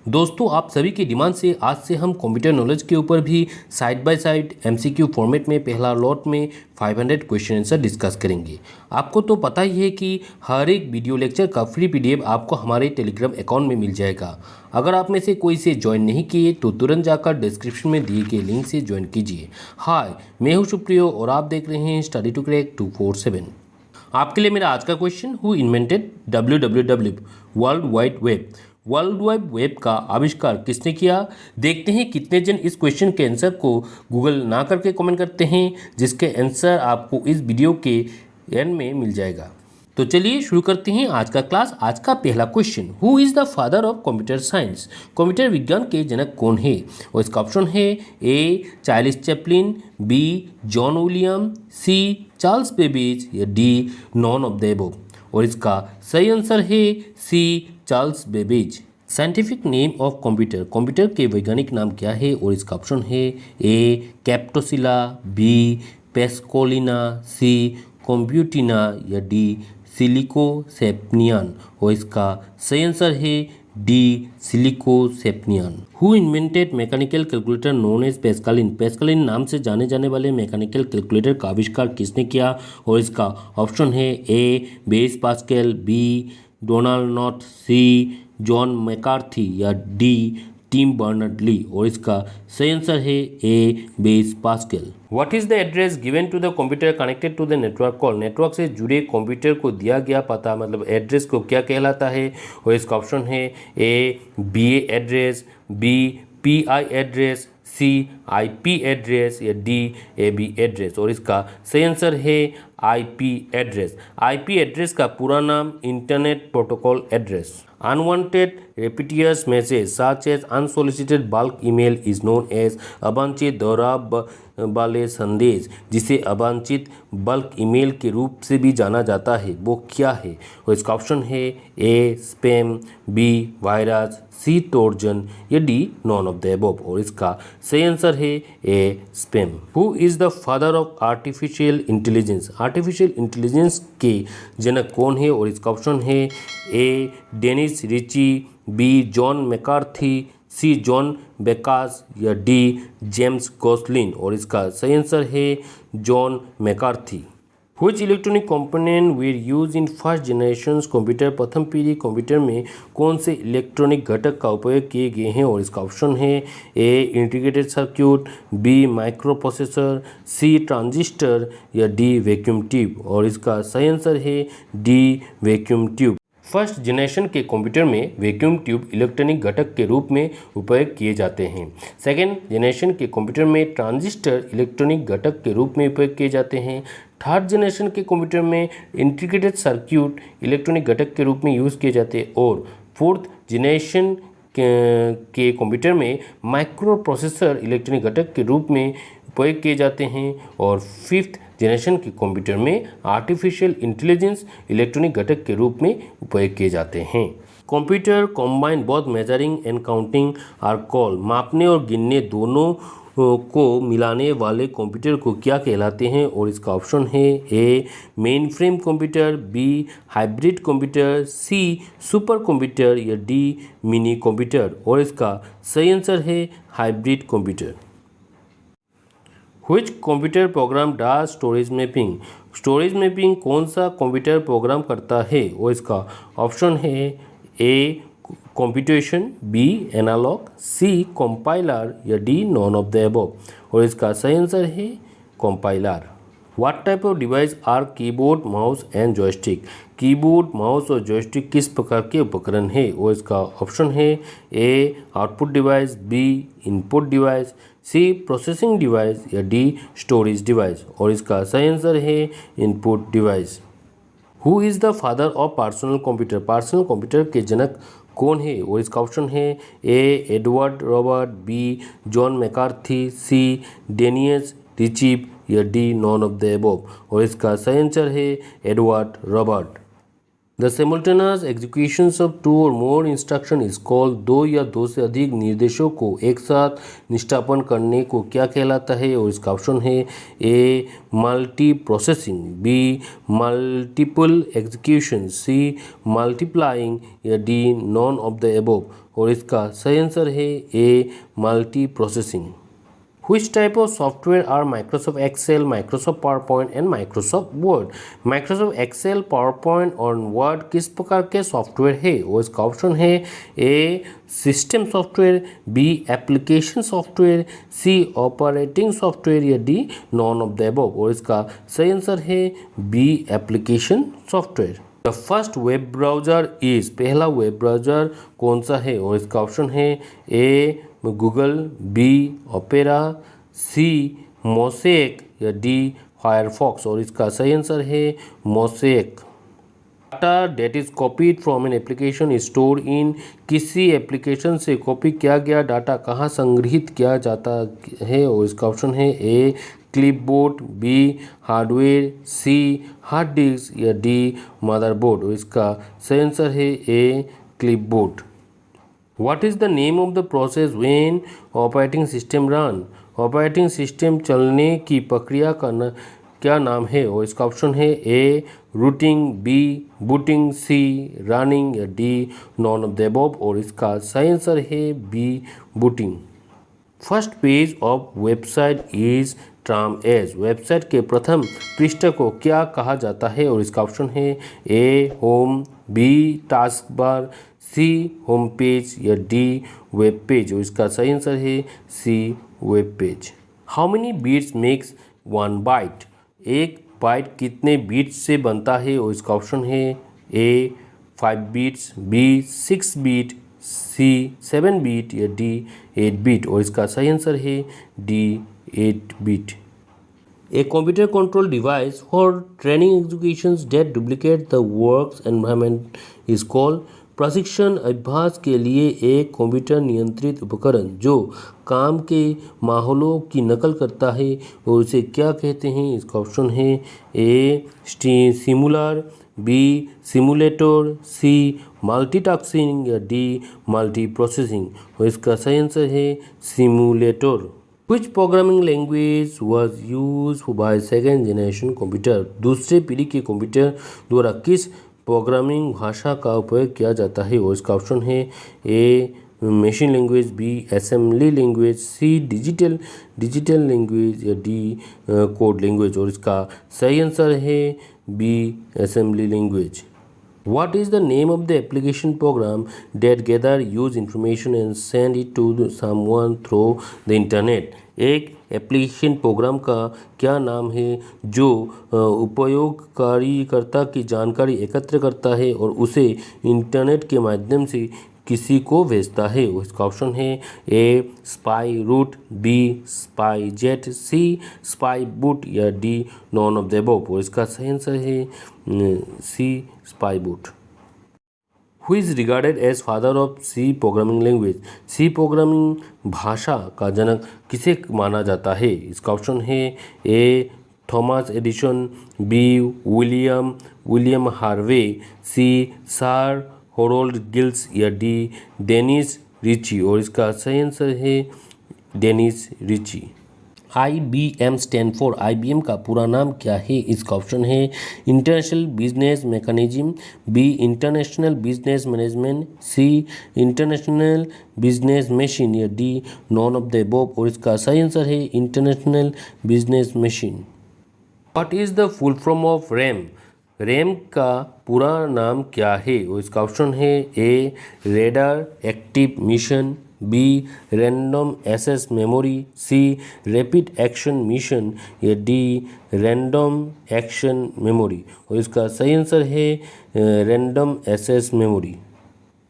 दोस्तों, आप सभी की डिमांड से आज से हम कंप्यूटर नॉलेज के ऊपर भी side by side MCQ format में पहला लॉट में 500 क्वेश्चन आंसर डिस्कस करेंगे। आपको तो पता ही है कि हर एक वीडियो लेक्चर का फ्री पीडीएफ आपको हमारे टेलीग्राम अकाउंट में मिल जाएगा। अगर आप में से कोई से ज्वाइन नहीं किए तो तुरंत जाकर डिस्क्रिप्शन में दिए गए लिंक से ज्वाइन कीजिए। हाय, मैं हूँ सुप्रियो और आप देख रहे हैं स्टडी टू क्रैक 247। आपके लिए मेरा आज का question, who invented WWW world wide web. World wide web का आविष्कार किसने किया? देखते हैं कितने जन इस क्वेश्चन के आंसर को गूगल ना करके कमेंट करते हैं, जिसके आंसर आपको इस वीडियो के एंड में मिल जाएगा। तो चलिए शुरू करते हैं आज का क्लास। आज का पहला question, who is the father of computer science. Computer विज्ञान के जनक कौन है? और इसका ऑप्शन है A Charles Chaplin, B John William, C Charles Babbage या D none of the above. और इसका सही आंसर है C Charles Babbage. Scientific name of computer, computer के वैज्ञानिक नाम क्या है? और इसका ऑप्शन है ए कैप्टोसिला, बी पेस्कोलिना, सी कंप्यूटिना या डी सिलिकोसेप्नियन। और इसका सही आंसर है D silicosapien. Who invented mechanical calculator known as Pascaline. Pascaline नाम से जाने जाने वाले मैकेनिकल कैलकुलेटर का आविष्कार किसने किया? और इसका ऑप्शन है A Blaise Pascal, B Donald Knuth, C John McCarthy या डी टिम बर्नर्ड ली। और इसका सही आंसर है A Blaise Pascal. What is the address given to the computer connected to the network call. Network से जुड़े computer को दिया गया पता मतलब एड्रेस को क्या कहलाता है? और इसका ऑप्शन है A BA address, B PI address, C IP address या डी एबी एड्रेस। और इसका सही आंसर है आईपी एड्रेस। आईपी एड्रेस का पूरा नाम internet protocol address. Unwanted repetitious message such as unsolicited bulk email is known as अवांछित दोहराव वाले संदेश, जिसे अवांछित बल्क ईमेल के रूप से भी जाना जाता है, वो क्या है? और इसका ऑप्शन है A spam, B virus, C Trojan या D none of the above. और इसका सही आंसर है A spam. Who is the father of artificial intelligence. Artificial intelligence के जनक कौन है? और इसका ऑप्शन है A Dennis Ritchie, B John McCarthy, C John Backus या डी जेम्स गॉसलिन। और इसका सही आंसर है John McCarthy. Which electronic component were use in first generation computer. प्रथम पीढ़ी कंप्यूटर में कौन से इलेक्ट्रॉनिक घटक का उपयोग किए गए हैं? और इसका ऑप्शन है A integrated circuit, B microprocessor, C transistor या डी वैक्यूम ट्यूब। और इसका सही आंसर है D vacuum tube. First generation के कंप्यूटर में वैक्यूम ट्यूब इलेक्ट्रॉनिक घटक के रूप में उपयोग किए जाते हैं। सेकेंड जनरेशन के कंप्यूटर में ट्रांजिस्टर इलेक्ट्रॉनिक घटक के रूप में उपयोग किए जाते हैं। थर्ड जनरेशन के कंप्यूटर में इंटीग्रेटेड सर्किट इलेक्ट्रॉनिक घटक के रूप में यूज़ किए जाते हैं। और फोर्थ जनरेशन के कंप्यूटर में माइक्रो प्रोसेसर इलेक्ट्रॉनिक घटक के रूप में उपयोग किए जाते हैं। और फिफ्थ जनरेशन के कंप्यूटर में आर्टिफिशियल इंटेलिजेंस इलेक्ट्रॉनिक घटक के रूप में उपयोग किए जाते हैं। Computer combine both measuring and counting are called. मापने और गिनने दोनों को मिलाने वाले कंप्यूटर को क्या कहलाते हैं? और इसका ऑप्शन है A mainframe computer, B hybrid computer, C super computer या डी मिनी कंप्यूटर। और इसका सही आंसर है hybrid computer. Which computer program does storage mapping. Storage mapping कौन सा कंप्यूटर प्रोग्राम करता है? और इसका ऑप्शन है A computation, B analogue, C compiler या D none of the above. और इसका सही आंसर है compiler. What type of device are keyboard, mouse and joystick. Keyboard, mouse और जॉयस्टिक किस प्रकार के उपकरण है? और इसका ऑप्शन है A output device, B input device, C processing device या डी स्टोरेज डिवाइस। और इसका सही आंसर है input device. Who is the father of personal computer. Personal computer के जनक कौन है? और इसका ऑप्शन है A Edward Robert, B John McCarthy, C Dennis Ritchie या D none of the above. और इसका सही आंसर है Edward Robert. The simultaneous executions of two और मोर इंस्ट्रक्शन इज कॉल्ड। दो या दो से अधिक निर्देशों को एक साथ निष्पादन करने को क्या कहलाता है? और इसका ऑप्शन है A multiprocessing, B multiple execution, C multiplying या D none of the above. और इसका सही आंसर है A multiprocessing. Which type of software are Microsoft Excel, Microsoft PowerPoint and Microsoft Word? Microsoft Excel, PowerPoint और Word किस प्रकार के software है? और इसका ऑप्शन है A system software, B application software, C operating software या D none of the above. और इसका सही आंसर है B application software. The first web browser is, पहला वेब ब्राउज़र कौन सा है? और इसका ऑप्शन है A Google, B Opera, C Mosaic या डी फायरफॉक्स। और इसका सही आंसर है Mosaic. Data that is copied from an application is store in, किसी एप्लीकेशन से कॉपी किया गया डाटा कहाँ संग्रहित किया जाता है? और इसका ऑप्शन है ए क्लिपबोर्ड, बी हार्डवेयर, सी हार्ड डिस्क या डी मदरबोर्ड। और इसका सही आंसर है ए clipboard. What is the name of the process when operating system run? Operating system चलने की प्रक्रिया का क्या नाम है? और इसका ऑप्शन है A routing, B booting, C running या D none of the above. और इसका सही आंसर है B booting. First page of website is term as, website के प्रथम पृष्ठ को क्या कहा जाता है? और इसका ऑप्शन है A home, B taskbar, C home page या डी वेब पेज। और इसका सही आंसर है C web page. How many bits makes one byte, एक बाइट कितने बीट्स से बनता है? और इसका ऑप्शन है A 5 bits, B 6 bit, C 7 bit या डी 8 बीट। और इसका सही आंसर है D 8 bit. A computer controlled device for training executions that duplicate the works environment is called। प्रशिक्षण अभ्यास के लिए एक कंप्यूटर नियंत्रित उपकरण जो काम के माहौलों की नकल करता है और उसे क्या कहते हैं? इसका ऑप्शन है ए सिमुलर, बी सिमुलेटर, सी मल्टीटास्किंग या डी मल्टी प्रोसेसिंग। और इसका सही आंसर है simulator. Which programming language was used by second generation computer? दूसरे पीढ़ी के कंप्यूटर द्वारा किस प्रोग्रामिंग भाषा का उपयोग किया जाता है? और इसका ऑप्शन है A machine language, B assembly language, C digital language या डी कोड लैंग्वेज। और इसका सही आंसर है B assembly language. What is the name of the application program that gather use information and send it to someone through the internet? एक application program का क्या नाम है जो उपयोगकर्ता की जानकारी एकत्र करता है और उसे इंटरनेट के माध्यम से किसी को भेजता है? इसका ऑप्शन है A spy root, B spy jet, C spy boot या D none of the above. और इसका सही आंसर है C spy boot. Who is regarded as father of C programming language? C programming भाषा का जनक किसे माना जाता है? इसका ऑप्शन है A Thomas Edison, B William Harvey, C sir Harold Giles या डी डेनिस रिची। और इसका सही आंसर है Dennis Ritchie. IBM stand for, IBM का पूरा नाम क्या है? इसका ऑप्शन है international business mechanism, B international business management, C international business machine या D none of the above. और इसका सही आंसर है international business machine. What is the full form of RAM? RAM का पूरा नाम क्या है? और इसका ऑप्शन है A radar active mission, B random access memory, C rapid action mission या डी रैंडम एक्शन मेमोरी। और इसका सही आंसर है random access memory.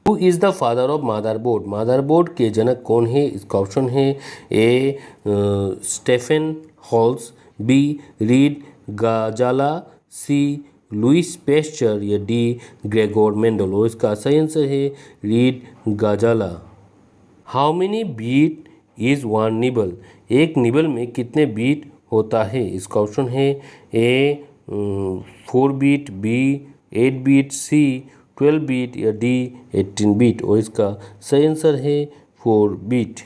Who is the father of motherboard? Motherboard के जनक कौन है? इसका ऑप्शन है A Stephen Halls, B Reed Gazala, C Louis Pasteur या डी ग्रेगोर मेंडल। और इसका सही आंसर है Reed Gazala. How many beat is one nibble? एक निबल में कितने बीट होता है? इसका ऑप्शन है A 4 bit, B 8 bit, C 12 bit या डी 18 बिट, और इसका सही आंसर है 4 bit.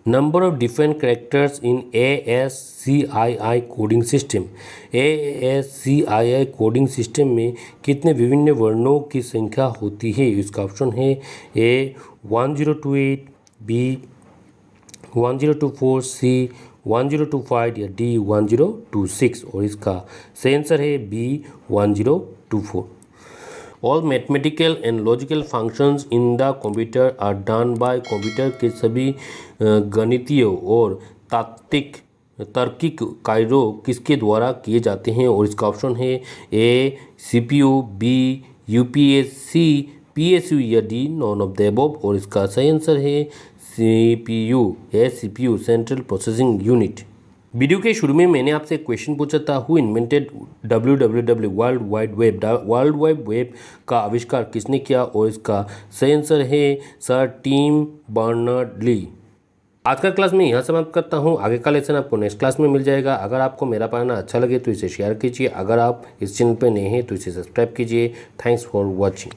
Number of different characters in ASCII coding system. ASCII coding system में कितने विभिन्न वर्णों की संख्या होती है? इसका ऑप्शन है ए 1028, बी 1024, सी 1025 या डी 1026, और इसका सही आंसर है B 1024। All mathematical and logical functions in the computer are done by. Computer के सभी गणितीय और तार्किक कार्यों किसके द्वारा किए जाते हैं? और इसका ऑप्शन है ए CPU, बी UPS, सी PSU या D none of the above, और इसका सही आंसर है CPU central processing unit. Video के शुरू में मैंने आपसे एक क्वेश्चन पूछा था, who invented WWW world wide web. World wide web का आविष्कार किसने किया? और इसका सही आंसर है सर टिम बर्नर्ड ली। आज का क्लास में यहाँ समाप्त करता हूँ। आगे का लेसन आपको नेक्स्ट क्लास में मिल जाएगा। अगर आपको मेरा पढ़ाना अच्छा लगे तो इसे शेयर कीजिए। अगर आप इस चैनल पर नए हैं तो इसे सब्सक्राइब कीजिए। Thanks for watching.